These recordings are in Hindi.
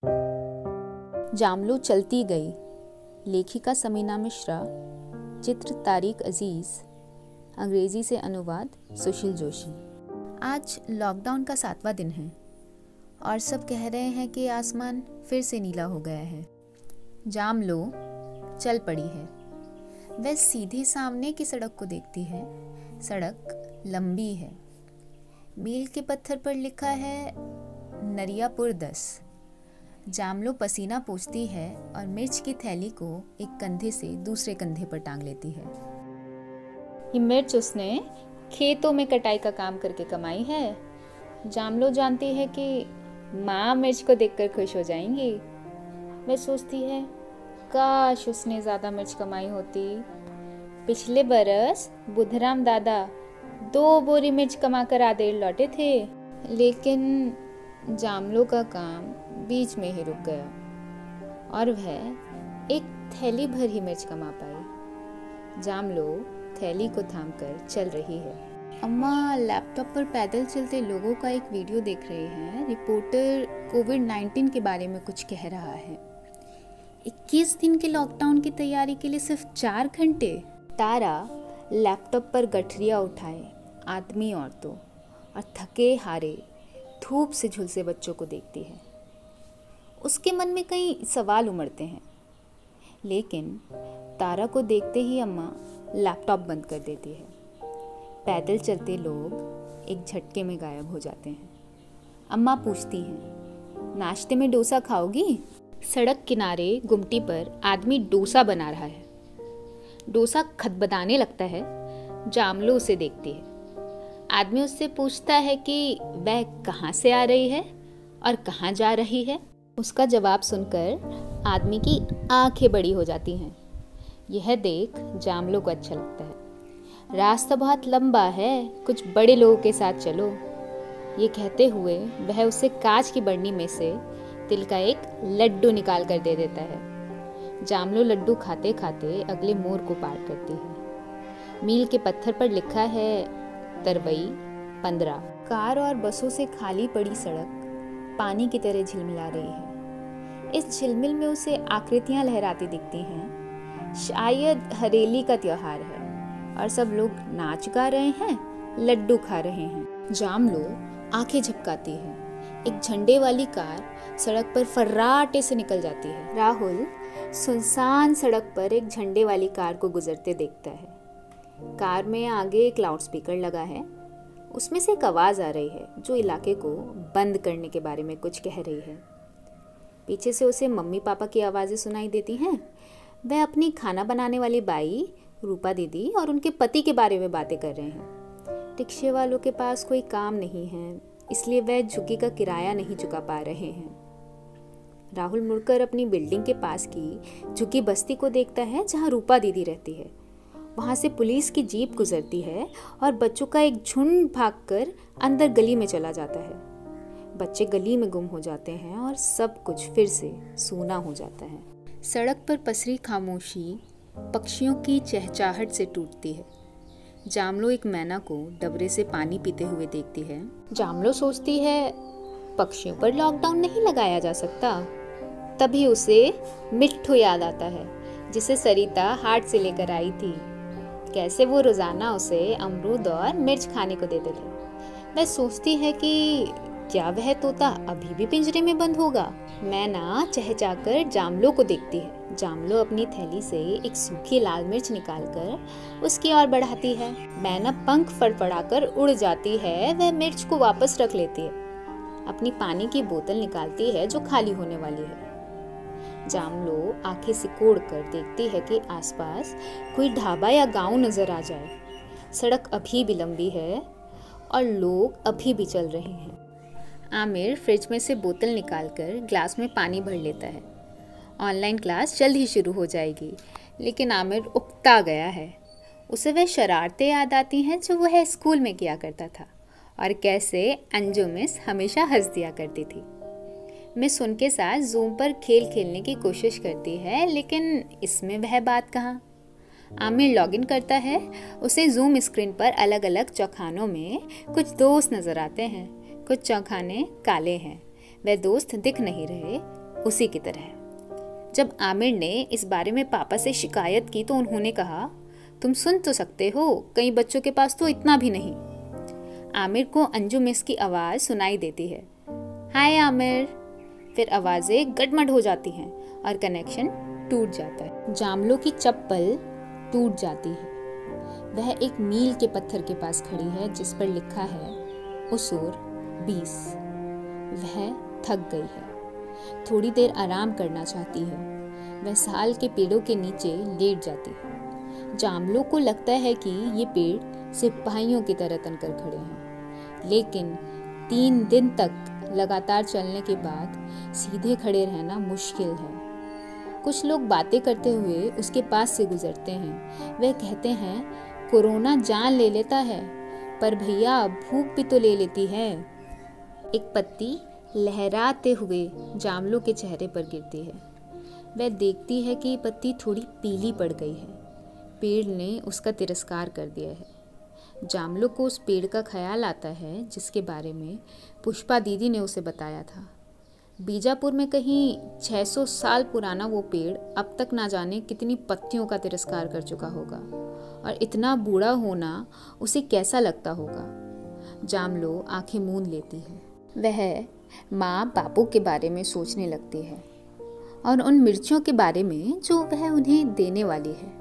जामलो चलती गई। लेखिका समीना मिश्रा, चित्र तारिक अजीज, अंग्रेजी से अनुवाद सुशील जोशी। आज लॉकडाउन का 7वां दिन है और सब कह रहे हैं कि आसमान फिर से नीला हो गया है। जामलो चल पड़ी है। वह सीधे सामने की सड़क को देखती है। सड़क लंबी है। मील के पत्थर पर लिखा है नरियापुर 10। जामलो पसीना पोंछती है और मिर्च की थैली को एक कंधे से दूसरे कंधे पर टांग लेती है। ये मिर्च उसने खेतों में कटाई का काम करके कमाई है। जामलो जानती है कि माँ मिर्च को देखकर खुश हो जाएंगी। वह सोचती है, काश उसने ज़्यादा मिर्च कमाई होती। पिछले बरस बुधराम दादा 2 बोरी मिर्च कमाकर आदेर लौटे थे, लेकिन जामलो का काम बीच में ही रुक गया और वह एक थैली भर ही मिर्च कमा पाई। जामलो थैली को थामकर चल रही है। अम्मा लैपटॉप पर पैदल चलते लोगों का एक वीडियो देख रहे हैं। रिपोर्टर कोविड-19 के बारे में कुछ कह रहा है। 21 दिन के लॉकडाउन की तैयारी के लिए सिर्फ 4 घंटे। तारा लैपटॉप पर गठरियाँ उठाए आदमी औरतों और थके हारे धूप से झुलसे बच्चों को देखती है। उसके मन में कई सवाल उमड़ते हैं, लेकिन तारा को देखते ही अम्मा लैपटॉप बंद कर देती है। पैदल चलते लोग एक झटके में गायब हो जाते हैं। अम्मा पूछती हैं, नाश्ते में डोसा खाओगी? सड़क किनारे गुमटी पर आदमी डोसा बना रहा है। डोसा खदबदाने लगता है। जामलो उसे देखती है। आदमी उससे पूछता है कि वह कहाँ से आ रही है और कहाँ जा रही है। उसका जवाब सुनकर आदमी की आंखें बड़ी हो जाती हैं। यह देख जामलो को अच्छा लगता है। रास्ता बहुत लंबा है, कुछ बड़े लोगों के साथ चलो। ये कहते हुए वह उसे कांच की बरनी में से तिल का एक लड्डू निकाल कर दे देता है। जामलो लड्डू खाते खाते अगले मोड़ को पार करती है। मील के पत्थर पर लिखा है तरवई 15। कार और बसों से खाली पड़ी सड़क पानी की तरह झिलमिला रही है। इस झिलमिल में उसे आकृतियां लहराती दिखती हैं। शायद हरेली का त्योहार है और सब लोग नाच गा रहे हैं, लड्डू खा रहे हैं। जामलो आंखें झपकाती है। एक झंडे वाली कार सड़क पर फर्राटे से निकल जाती है। राहुल सुनसान सड़क पर एक झंडे वाली कार को गुजरते देखता है। कार में आगे एक लाउडस्पीकर लगा है। उसमें से एक आवाज़ आ रही है जो इलाके को बंद करने के बारे में कुछ कह रही है। पीछे से उसे मम्मी पापा की आवाज़ें सुनाई देती हैं। वह अपनी खाना बनाने वाली बाई रूपा दीदी और उनके पति के बारे में बातें कर रहे हैं। रिक्शे वालों के पास कोई काम नहीं है, इसलिए वह झुग्गी का किराया नहीं चुका पा रहे हैं। राहुल मुड़कर अपनी बिल्डिंग के पास की झुग्गी बस्ती को देखता है जहाँ रूपा दीदी रहती है। वहाँ से पुलिस की जीप गुजरती है और बच्चों का एक झुंड भागकर अंदर गली में चला जाता है। बच्चे गली में गुम हो जाते हैं और सब कुछ फिर से सूना हो जाता है। सड़क पर पसरी खामोशी पक्षियों की चहचहाहट से टूटती है। जामलो एक मैना को डबरे से पानी पीते हुए देखती है। जामलो सोचती है, पक्षियों पर लॉकडाउन नहीं लगाया जा सकता। तभी उसे मिट्ठू याद आता है, जिसे सरिता हाट से लेकर आई थी। कैसे वो रोजाना उसे अमरूद और मिर्च खाने को देते थे। वह सोचती है कि क्या वह तोता अभी भी पिंजरे में बंद होगा। मैना चहचहाकर जामलो को देखती है। जामलो अपनी थैली से एक सूखी लाल मिर्च निकालकर उसकी ओर बढ़ाती है। मैना पंख फड़फड़ाकर उड़ जाती है। वह मिर्च को वापस रख लेती है। अपनी पानी की बोतल निकालती है जो खाली होने वाली है। जामलो आंखें सिकोड़ कर देखती है कि आसपास कोई ढाबा या गांव नजर आ जाए। सड़क अभी भी लंबी है और लोग अभी भी चल रहे हैं। आमिर फ्रिज में से बोतल निकालकर ग्लास में पानी भर लेता है। ऑनलाइन क्लास जल्द ही शुरू हो जाएगी, लेकिन आमिर उकता गया है। उसे वह शरारतें याद आती हैं जो वह स्कूल में किया करता था और कैसे अंजू मिस हमेशा हंस दिया करती थी। मिस उनके साथ जूम पर खेल खेलने की कोशिश करती है, लेकिन इसमें वह बात कहाँ। आमिर लॉगिन करता है। उसे जूम स्क्रीन पर अलग अलग चौखानों में कुछ दोस्त नजर आते हैं। कुछ चौखाने काले हैं। वह दोस्त दिख नहीं रहे। उसी की तरह। जब आमिर ने इस बारे में पापा से शिकायत की तो उन्होंने कहा, तुम सुन तो सकते हो, कई बच्चों के पास तो इतना भी नहीं। आमिर को अंजू मिस की आवाज़ सुनाई देती है, हाय आमिर। फिर आवाज़ें गड़मड़ हो जाती हैं और कनेक्शन टूट जाता है। जामलो की चप्पल टूट जाती है। वह एक मील के पत्थर के पास खड़ी है जिस पर लिखा है उसूर 20। वह थक गई है, थोड़ी देर आराम करना चाहती है। वह साल के पेड़ों के नीचे लेट जाती है। जामलो को लगता है कि ये पेड़ सिपाहियों की तरह तनकर खड़े हैं, लेकिन 3 दिन तक लगातार चलने के बाद सीधे खड़े रहना मुश्किल है। कुछ लोग बातें करते हुए उसके पास से गुजरते हैं। वे कहते हैं, कोरोना जान ले लेता है, पर भैया भूख भी तो ले लेती है। एक पत्ती लहराते हुए जामलो के चेहरे पर गिरती है। वह देखती है कि पत्ती थोड़ी पीली पड़ गई है। पेड़ ने उसका तिरस्कार कर दिया है। जामलो को उस पेड़ का ख्याल आता है जिसके बारे में पुष्पा दीदी ने उसे बताया था। बीजापुर में कहीं 600 साल पुराना वो पेड़ अब तक ना जाने कितनी पत्तियों का तिरस्कार कर चुका होगा, और इतना बूढ़ा होना उसे कैसा लगता होगा। जामलो आंखें मूंद लेती है। वह माँ बापू के बारे में सोचने लगती है और उन मिर्चियों के बारे में जो वह उन्हें देने वाली है।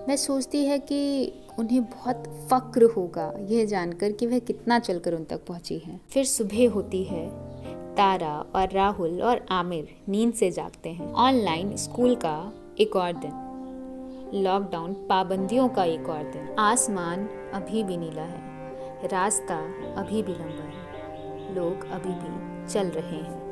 वह सोचती है कि उन्हें बहुत फक्र होगा यह जानकर कि वह कितना चलकर उन तक पहुंची है। फिर सुबह होती है। तारा और राहुल और आमिर नींद से जागते हैं। ऑनलाइन स्कूल का एक और दिन, लॉकडाउन पाबंदियों का एक और दिन। आसमान अभी भी नीला है, रास्ता अभी भी लंबा है, लोग अभी भी चल रहे हैं।